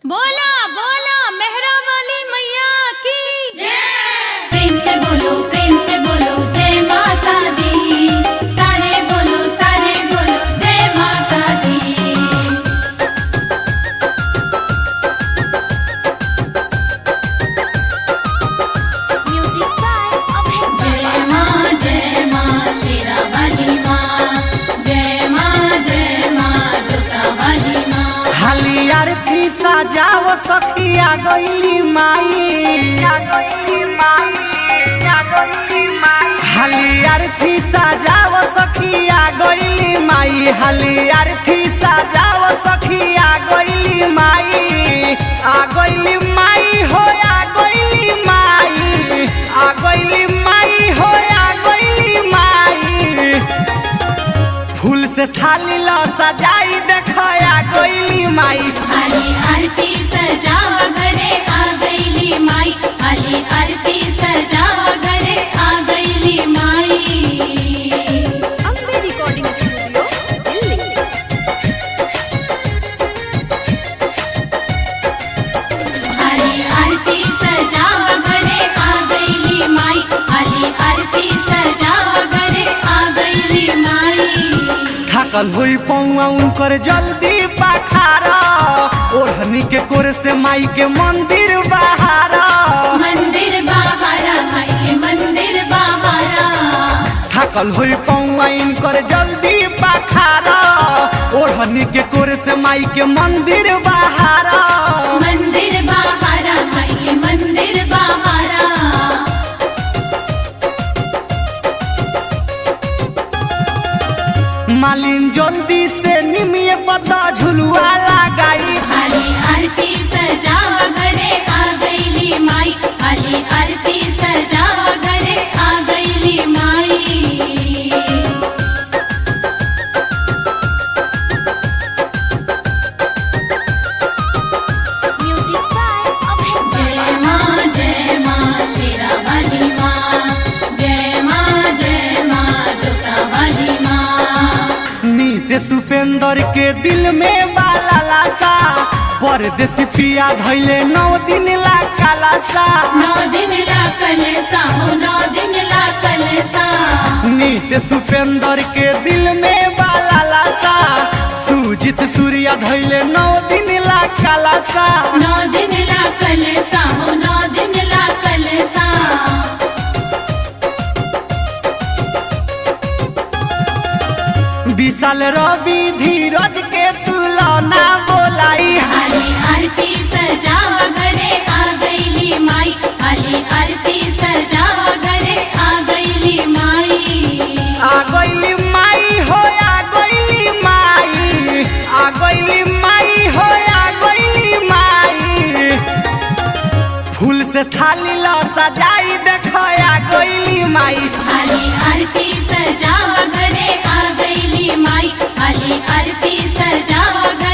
बोला बोला मेहरा वाली मैया की जय। प्रेम से बोलो जय माता दी। सारे बोलो जय माता दी। म्यूजिक बाय अभय जय माँ शेरा वाली माँ। जय माँ जोता वाली माँ। हाली आरती सजाव सखिया गईली माई। हाली आरती सजाव सखिया गईली माई। हाली आरती सजाव सखिया गईली माई। आ गईली माई हो आ गईली माई। आ गईली माई हो आ गईली माई। फूल से थाली लो सजाई देखया गईली माई। हाली आरती सजावा घरे आ गईली माई। हाली आरती सजावा घरे आ गईली माई। Ambe recording studio Delhi. हाली आरती सजावा घरे आ गईली माई। हाली आरती सजावा घरे आ गईली माई। थकल हुई पौआ उनकर जल्दी पखारा। ओढ़नी के कोर से माई के मंदिर बहारा। मंदिर बहारा माई मंदिर बहारा। थकल हुई पौआ इनकर जल्दी पखारा। ओढ़नी के कोर से माई के मंदिर बहारा। मंदिर बहारा माई मंदिर बहारा। मालिन जल्दी से निमिये पता झुलुआ लगाई। हाली आरती सजावा घरे आ गईली माई। हाली आरती सजावा घरे आ गईली माई। म्यूजिक बाय अभय जय माँ शेरा वाली माँ। जय माँ जोता वाली माँ। नीत सुपेंदर के दिल में बाला लासा। परदेसी पिया धैले 9 दिन ला कालासा। 9 दिन ला कलसा हो 9 दिन ला कलसा। नीत सुपेंदर के दिल में बाला लासा। सुजित सूर्य धैले 9 दिन ला कालासा। 9 दिन ला कलसा हो 9 दिन ला कलसा। विशाल रवि धीरज के तुलना बोलाई। हाली आरती सजावा घरे आ गईली माई। हाली आरती सजावा घरे आ गईली माई। आ गईली माई हो आ गईली माई। आ गईली माई हो आ गईली माई। फूल से थाली लो सजाई देखया गईली माई। हाली आरती सजावा घरे आ गईली माई। हाली आरती सजावा घरे